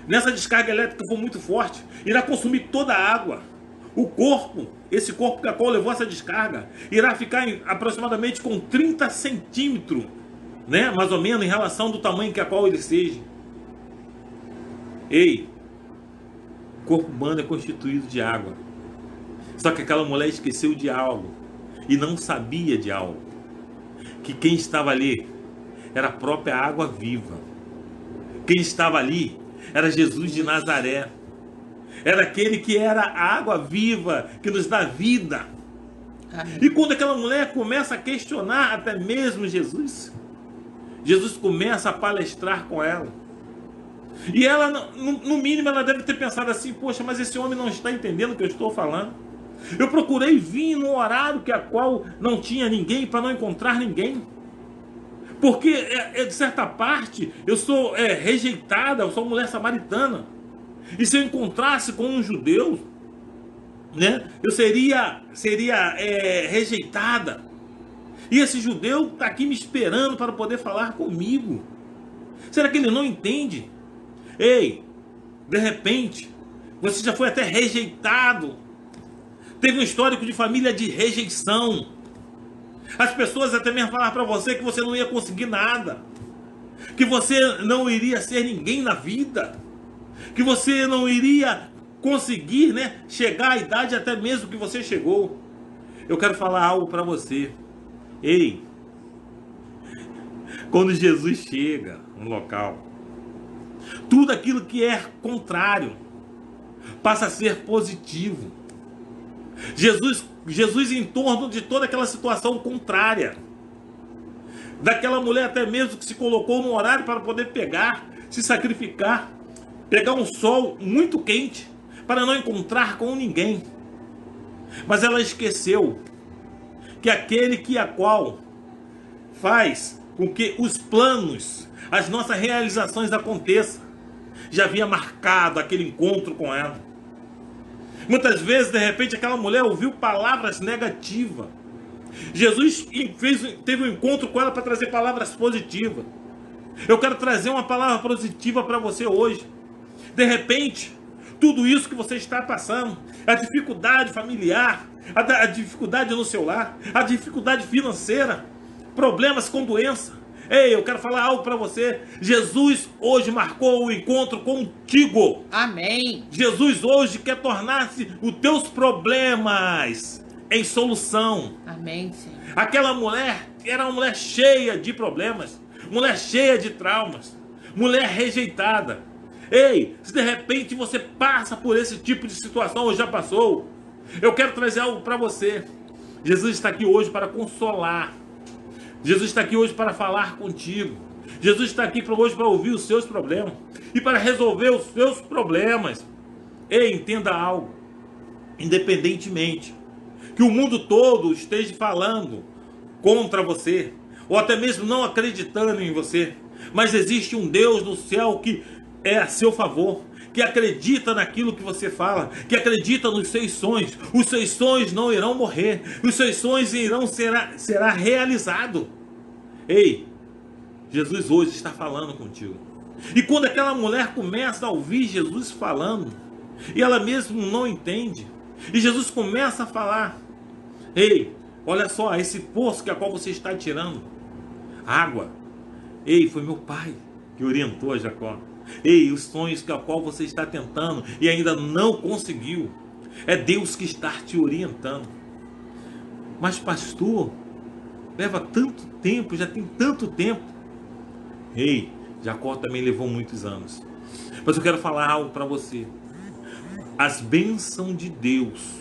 Nessa descarga elétrica for muito forte, irá consumir toda a água. O corpo, esse corpo que a qual levou essa descarga, irá ficar aproximadamente com 30 centímetros, né, mais ou menos, em relação do tamanho que a qual ele seja. Ei, o corpo humano é constituído de água. Só que aquela mulher esqueceu de algo e não sabia de algo. Que quem estava ali era a própria água viva. Quem estava ali era Jesus de Nazaré. Era aquele que era a água viva, que nos dá vida. Amém. E quando aquela mulher começa a questionar até mesmo Jesus, Jesus começa a palestrar com ela. E ela, no mínimo, ela deve ter pensado assim, poxa, mas esse homem não está entendendo o que eu estou falando. Eu procurei vir no horário que a qual não tinha ninguém, para não encontrar ninguém. Porque, de certa parte, eu sou rejeitada, eu sou mulher samaritana. E se eu encontrasse com um judeu, né, eu seria rejeitada. E esse judeu está aqui me esperando para poder falar comigo. Será que ele não entende? Ei, de repente, você já foi até rejeitado. Teve um histórico de família de rejeição. As pessoas até mesmo falaram para você que você não ia conseguir nada, que você não iria ser ninguém na vida, que você não iria conseguir, né, chegar à idade até mesmo que você chegou. Eu quero falar algo para você. Ei, quando Jesus chega no local, tudo aquilo que é contrário passa a ser positivo. Jesus em torno de toda aquela situação contrária, daquela mulher até mesmo que se colocou no horário para poder se sacrificar, pegar um sol muito quente para não encontrar com ninguém. Mas ela esqueceu que aquele que a qual faz com que os planos, as nossas realizações aconteçam. Já havia marcado aquele encontro com ela. Muitas vezes, de repente, aquela mulher ouviu palavras negativas. Jesus teve um encontro com ela para trazer palavras positivas. Eu quero trazer uma palavra positiva para você hoje. De repente, tudo isso que você está passando, a dificuldade familiar, a dificuldade no seu lar, a dificuldade financeira, problemas com doença. Ei, eu quero falar algo para você. Jesus hoje marcou o encontro contigo. Amém. Jesus hoje quer tornar-se os teus problemas em solução. Amém, Senhor. Aquela mulher era uma mulher cheia de problemas, mulher cheia de traumas, mulher rejeitada. Ei, se de repente você passa por esse tipo de situação ou já passou, eu quero trazer algo para você. Jesus está aqui hoje para consolar. Jesus está aqui hoje para falar contigo. Jesus está aqui hoje para ouvir os seus problemas e para resolver os seus problemas. Ei, entenda algo. Independentemente que o mundo todo esteja falando contra você, ou até mesmo não acreditando em você, mas existe um Deus no céu que é a seu favor, que acredita naquilo que você fala, que acredita nos seus sonhos. Os seus sonhos não irão morrer, os seus sonhos será realizado. Ei, Jesus hoje está falando contigo. E quando aquela mulher começa a ouvir Jesus falando, e ela mesmo não entende, e Jesus começa a falar: ei, olha só, esse poço que a qual você está tirando água, ei, foi meu pai que orientou a Jacó. Ei, os sonhos que a qual você está tentando e ainda não conseguiu, é Deus que está te orientando. Mas pastor, leva tanto tempo, já tem tanto tempo. Ei, Jacó também levou muitos anos. Mas eu quero falar algo para você. As bênçãos de Deus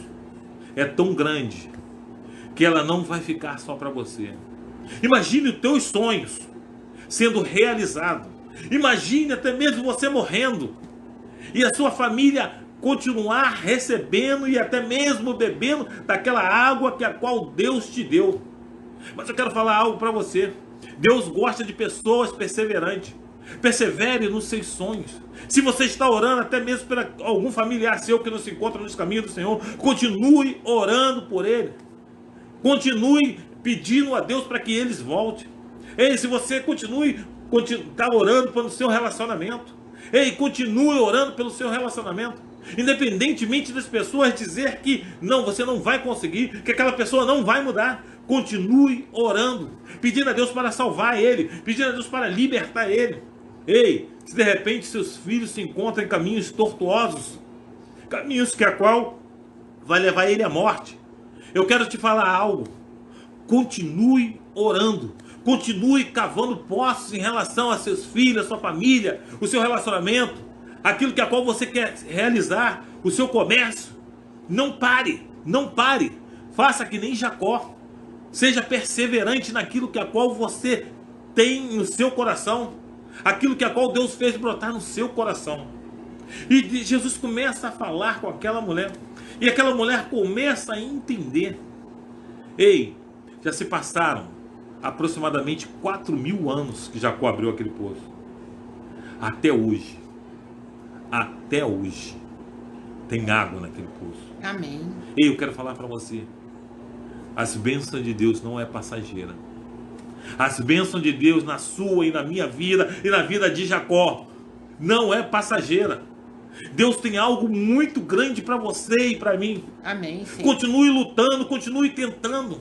é tão grande que ela não vai ficar só para você. Imagine os teus sonhos sendo realizados. Imagine até mesmo você morrendo e a sua família continuar recebendo e até mesmo bebendo daquela água que a qual Deus te deu. Mas eu quero falar algo para você. Deus gosta de pessoas perseverantes. Persevere nos seus sonhos. Se você está orando até mesmo por algum familiar seu que não se encontra nos caminhos do Senhor, continue orando por ele. Continue pedindo a Deus para que eles voltem. Ei, se você está orando pelo seu relacionamento. Ei, continue orando pelo seu relacionamento. Independentemente das pessoas dizer que não, você não vai conseguir, que aquela pessoa não vai mudar. Continue orando, pedindo a Deus para salvar ele, pedindo a Deus para libertar ele. Ei, se de repente seus filhos se encontram em caminhos tortuosos, caminhos que a qual vai levar ele à morte, eu quero te falar algo. Continue orando. Continue cavando poços em relação a seus filhos, a sua família, o seu relacionamento, aquilo que a qual você quer realizar, o seu comércio. Não pare, não pare. Faça que nem Jacó. Seja perseverante naquilo que a qual você tem no seu coração, aquilo que a qual Deus fez brotar no seu coração. E Jesus começa a falar com aquela mulher, e aquela mulher começa a entender. Ei, já se passaram aproximadamente 4.000 anos que Jacó abriu aquele poço. Até hoje, tem água naquele poço. Amém. E eu quero falar para você, as bênçãos de Deus não é passageira. As bênçãos de Deus na sua e na minha vida e na vida de Jacó não é passageira. Deus tem algo muito grande para você e para mim. Amém. Sim. Continue lutando, continue tentando.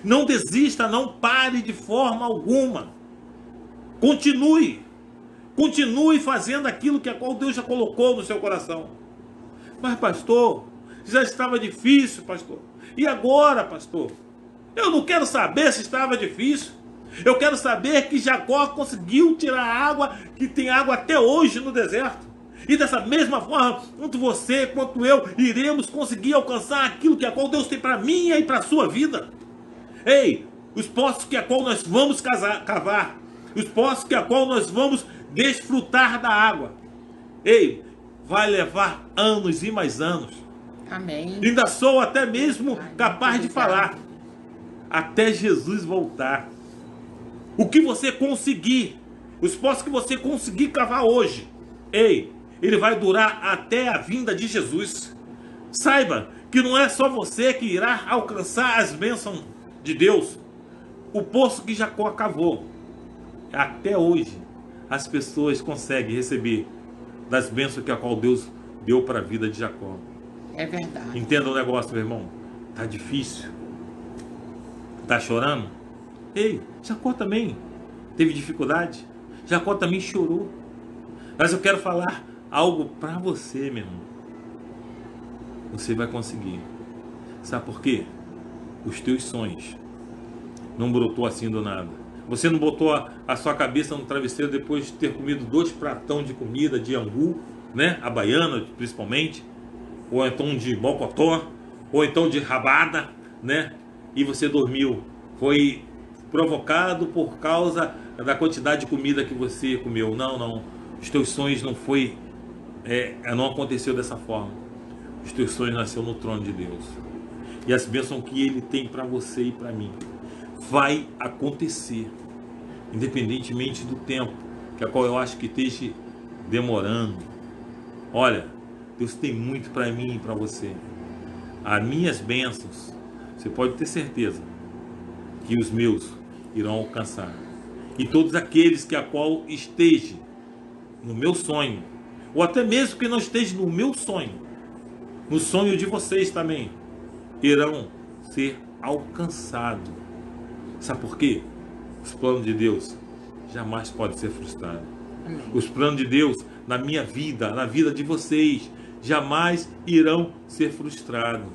Não desista, não pare de forma alguma. Continue fazendo aquilo que a qual Deus já colocou no seu coração. Mas pastor, já estava difícil, pastor. E agora, pastor? Eu não quero saber se estava difícil. Eu quero saber que Jacó conseguiu tirar a água, que tem água até hoje no deserto. E dessa mesma forma, tanto você quanto eu iremos conseguir alcançar aquilo que a qual Deus tem para mim e para a sua vida. Ei, os poços que a qual nós vamos cavar, os poços que a qual nós vamos desfrutar da água. Ei, vai levar anos e mais anos. Amém. Ainda sou até mesmo capaz de falar, até Jesus voltar. O que você conseguir, os poços que você conseguir cavar hoje, ei, ele vai durar até a vinda de Jesus. Saiba que não é só você que irá alcançar as bênçãos de Deus. O poço que Jacó cavou, até hoje, as pessoas conseguem receber das bênçãos que a qual Deus deu para a vida de Jacó. É verdade. Entenda o negócio, meu irmão. Tá difícil. Tá chorando? Ei, Jacó também teve dificuldade. Jacó também chorou. Mas eu quero falar algo para você, meu irmão. Você vai conseguir. Sabe por quê? Os teus sonhos não brotou assim do nada. Você não botou a sua cabeça no travesseiro depois de ter comido 2 pratão de comida de angu, né? A baiana, principalmente. Ou então de bocotó. Ou então de rabada, né? E você dormiu. Foi provocado por causa da quantidade de comida que você comeu. Não, não. Os teus sonhos não foi... não aconteceu dessa forma. Os teus sonhos nasceram no trono de Deus. E as bênçãos que Ele tem para você e para mim vai acontecer, independentemente do tempo, que a qual eu acho que esteja demorando. Olha, Deus tem muito para mim e para você. As minhas bênçãos, você pode ter certeza que os meus irão alcançar. E todos aqueles que a qual esteja no meu sonho, ou até mesmo que não esteja no meu sonho, no sonho de vocês também, irão ser alcançados. Sabe por quê? Os planos de Deus jamais podem ser frustrados. Amém. Os planos de Deus na minha vida, na vida de vocês, jamais irão ser frustrados.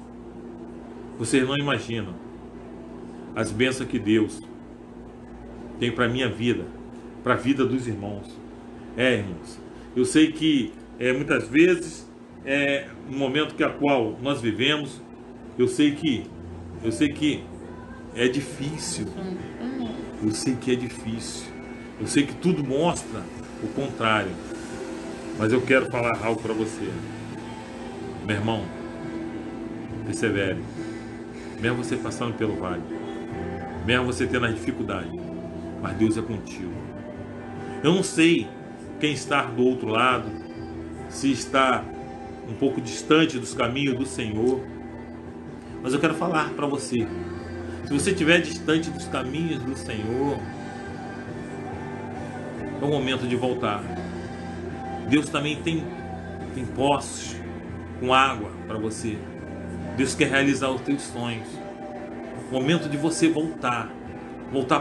Vocês não imaginam as bênçãos que Deus tem para a minha vida, para a vida dos irmãos. Irmãos, eu sei que muitas vezes, no momento que a qual nós vivemos, eu sei que é difícil. Eu sei que é difícil. Eu sei que tudo mostra o contrário. Mas eu quero falar algo para você. Meu irmão, persevere. Mesmo você passando pelo vale, mesmo você tendo as dificuldades, mas Deus é contigo. Eu não sei quem está do outro lado, se está um pouco distante dos caminhos do Senhor, mas eu quero falar para você. Se você estiver distante dos caminhos do Senhor, é o momento de voltar. Deus também tem poços com água para você. Deus quer realizar os teus sonhos. Momento de você voltar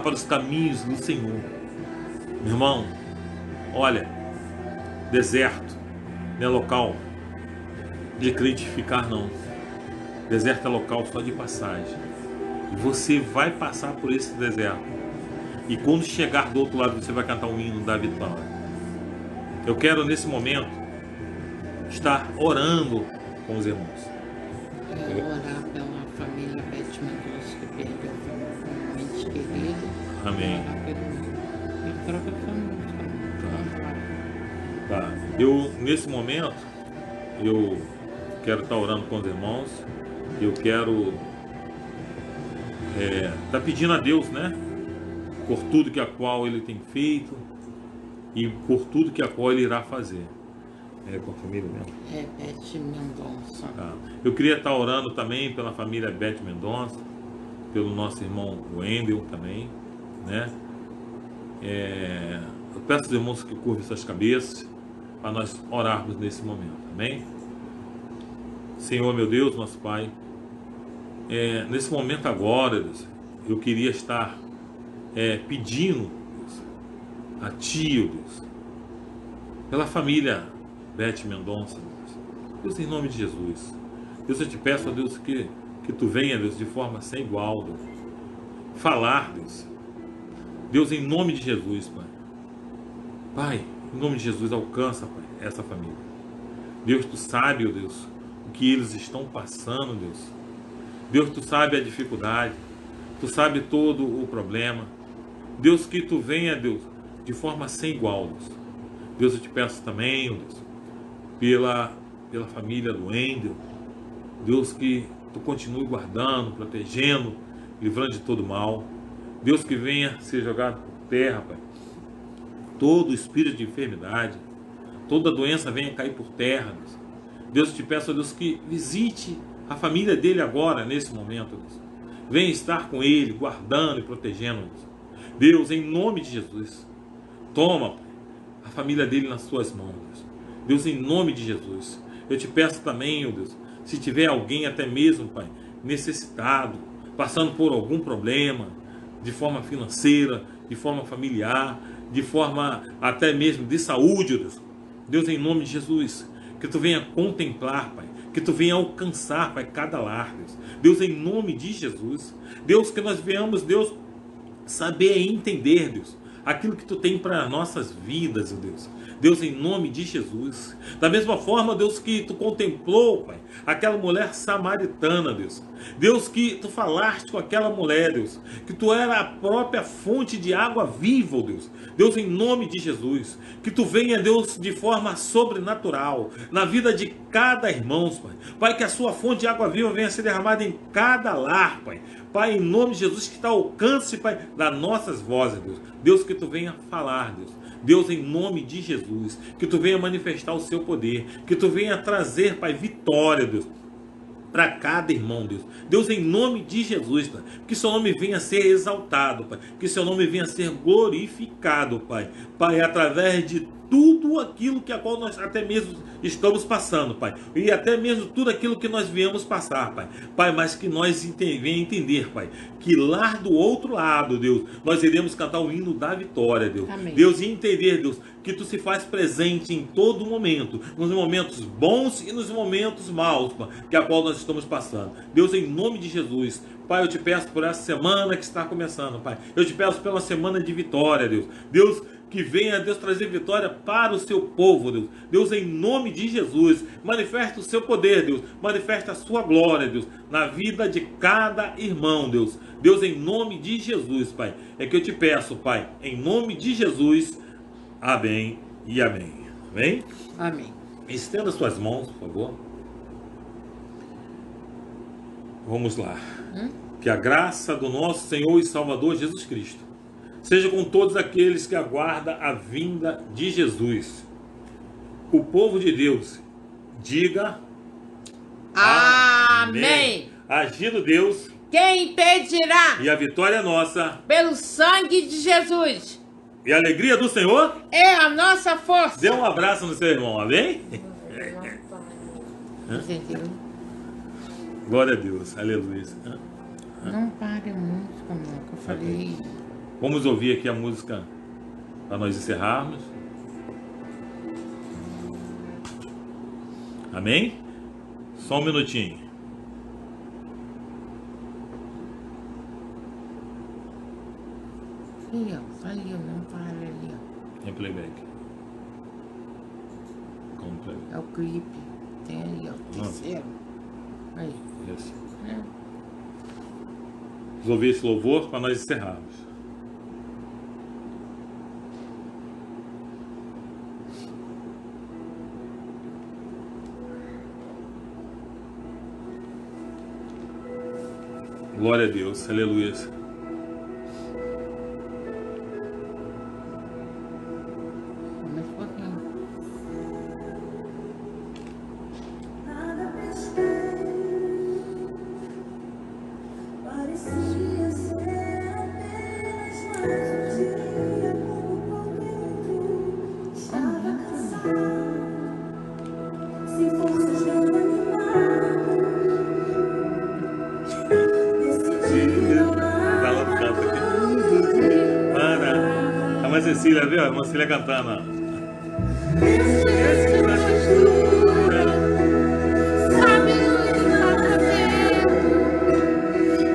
para os caminhos do Senhor. Meu irmão, olha, deserto não é local de crente ficar, não. Deserto é local só de passagem. E você vai passar por esse deserto. E quando chegar do outro lado, você vai cantar um hino da vitória. Eu quero, nesse momento, estar orando com os irmãos. Orar pela família Beth Mendonça, que perdeu um ente querido. Amém. Orar pela própria família. Tá. Eu, nesse momento, eu quero estar orando com os irmãos. Eu quero estar pedindo a Deus, né? Por tudo que a qual Ele tem feito e por tudo que a qual Ele irá fazer. É com a família mesmo? É Beth Mendonça. Tá. Eu queria estar orando também pela família Beth Mendonça, pelo nosso irmão Wendel também, né? Eu peço aos irmãos que curvem suas cabeças para nós orarmos nesse momento, amém? Senhor, meu Deus, nosso Pai, nesse momento agora, Deus, eu queria estar pedindo, Deus, a Ti, Deus, pela família Beth Mendonça, Deus, em nome de Jesus. Deus, eu te peço, ó Deus, que Tu venha, Deus, de forma sem igual, Deus, falar, Deus. Deus, em nome de Jesus, Pai. Pai, em nome de Jesus, alcança, Pai, essa família. Deus, Tu sabe, ó Deus, o que eles estão passando, Deus. Deus, Tu sabe a dificuldade. Tu sabe todo o problema. Deus, que Tu venha, Deus, de forma sem igual, Deus. Deus, eu te peço também, ó Deus, pela família do Wendel. Deus, que Tu continue guardando, protegendo, livrando de todo mal. Deus, que venha ser jogado por terra, Pai. Todo espírito de enfermidade, toda doença venha cair por terra, Deus. Deus, eu te peço, ó Deus, que visite a família dele agora, nesse momento, Deus. Venha estar com ele, guardando e protegendo, Deus. Deus, em nome de Jesus, toma, Pai, a família dele nas suas mãos, Deus. Deus, em nome de Jesus, eu te peço também, ó Deus, se tiver alguém até mesmo, Pai, necessitado, passando por algum problema, de forma financeira, de forma familiar, de forma até mesmo de saúde, Deus. Deus, em nome de Jesus, que tu venha contemplar, Pai, que tu venha alcançar, Pai, cada lar, Deus. Deus, em nome de Jesus, Deus, que nós venhamos, Deus, saber e entender, Deus, aquilo que tu tem para nossas vidas, Deus. Deus, em nome de Jesus. Da mesma forma, Deus, que tu contemplou, Pai, aquela mulher samaritana, Deus. Deus, que tu falaste com aquela mulher, Deus, que tu era a própria fonte de água viva, Deus. Deus, em nome de Jesus, que tu venha, Deus, de forma sobrenatural na vida de cada irmão, Pai. Pai, que a sua fonte de água viva venha ser derramada em cada lar, Pai. Pai, em nome de Jesus, que está ao alcance, Pai, das nossas vozes, Deus. Deus, que tu venha falar, Deus. Deus, em nome de Jesus, que tu venha manifestar o seu poder, que tu venha trazer, Pai, vitória, Deus, para cada irmão, Deus. Deus, em nome de Jesus, Pai, que seu nome venha a ser exaltado, Pai, que seu nome venha a ser glorificado, Pai. Pai, através de tudo aquilo que a qual nós até mesmo estamos passando, Pai, e até mesmo tudo aquilo que nós viemos passar, Pai. Pai, mas que nós venhamos entender, Pai, que lá do outro lado, Deus, nós iremos cantar o hino da vitória, Deus. Amém. Deus, e entender, Deus, que tu se faz presente em todo momento, nos momentos bons e nos momentos maus, Pai, que a qual nós estamos passando. Deus, em nome de Jesus, Pai, eu te peço por essa semana que está começando, Pai. Eu te peço pela semana de vitória, Deus. Deus, que venha, Deus, trazer vitória para o seu povo, Deus. Deus, em nome de Jesus, manifesta o seu poder, Deus. Manifesta a sua glória, Deus, na vida de cada irmão, Deus. Deus, em nome de Jesus, Pai, é que eu te peço, Pai, em nome de Jesus, amém e amém. Amém? Amém. Estenda suas mãos, por favor. Vamos lá. Que a graça do nosso Senhor e Salvador Jesus Cristo seja com todos aqueles que aguardam a vinda de Jesus. O povo de Deus diga Amém. Agindo Deus, Quem impedirá? e a vitória é nossa, Pelo sangue de Jesus. e a alegria do Senhor. É a nossa força. Dê um abraço no seu irmão, amém? Glória a Deus, aleluia. Não pare a música, não, que eu falei. Vamos ouvir aqui a música para nós encerrarmos. Amém? Só um minutinho. Ali, ó. Ali, ó. Não para ali, ó. Em playback. Como playback? É o clipe. Tem ali, ó. Terceiro. Aí. Isso. É. Vamos ouvir esse louvor para nós encerrarmos. Glória a Deus, aleluia. Mais um pouquinho. Parecia ser apenas mais dia, como qualquer outro. Estava cansado, sem forças de animar. Decidi não Tá lá no canto aqui. Para. A mãe Cecília, viu? A mãe Cecília cantando. sabe o que está fazendo.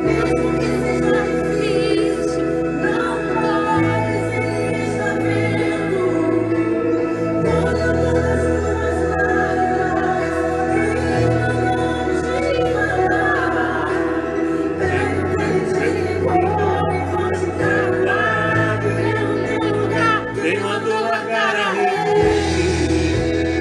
Mesmo que seja difícil, não pode estar vendo. Quando todas as lágrimas vamos te falar. Pergunte como pode estar. Quem mandou largar a rede?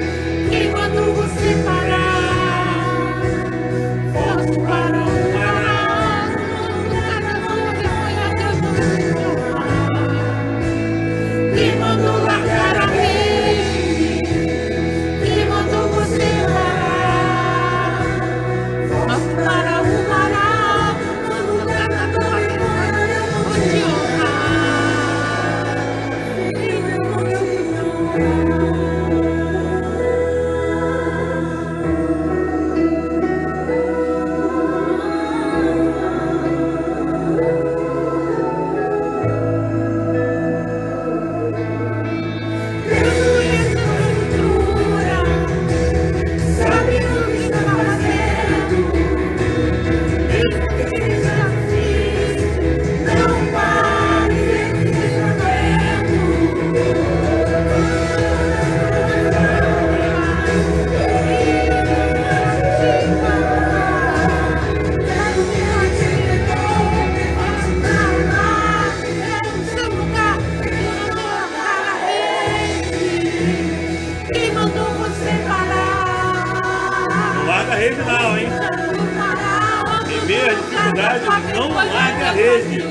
não largue a rede.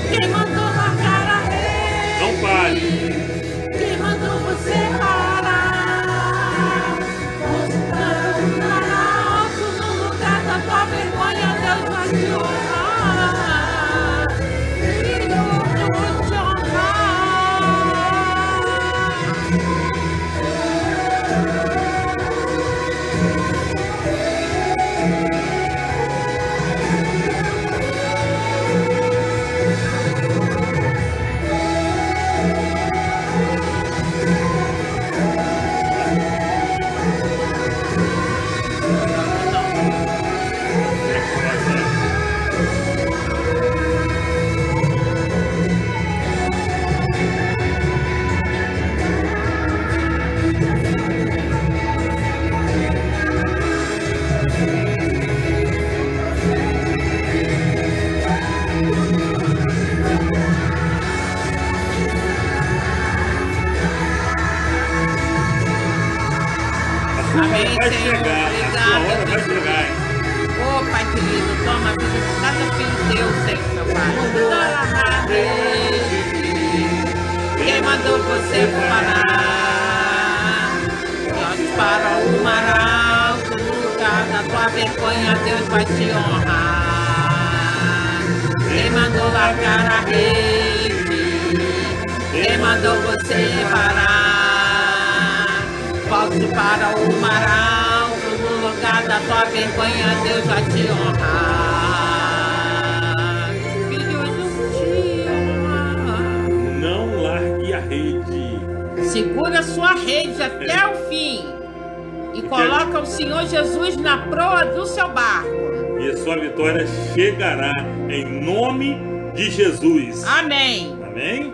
Quem mandou largar a rede? Não pare. Quem mandou você parar? Para alto no lugar da tua vergonha, Deus vai te honrar. Filho, eu vou te honrar. Amém, Vai Senhor. chegar, a sua Obrigada, hora vai Jesus. chegar, hein? Ô, Pai querido, toma a vida de cada filho teu, Senhor, meu Pai. Quem mandou você parar? Nós para o mar alto, no lugar da tua vergonha, Deus vai te honrar. Quem mandou largar a rede? Quem mandou você parar? Volte para o mar alto, no lugar da tua vergonha, Deus vai te honrar. Filho, eu te honro. Não largue a rede. Segura sua rede até o fim e coloca o Senhor Jesus na proa do seu barco. E a sua vitória chegará em nome de Jesus. Amém. Amém?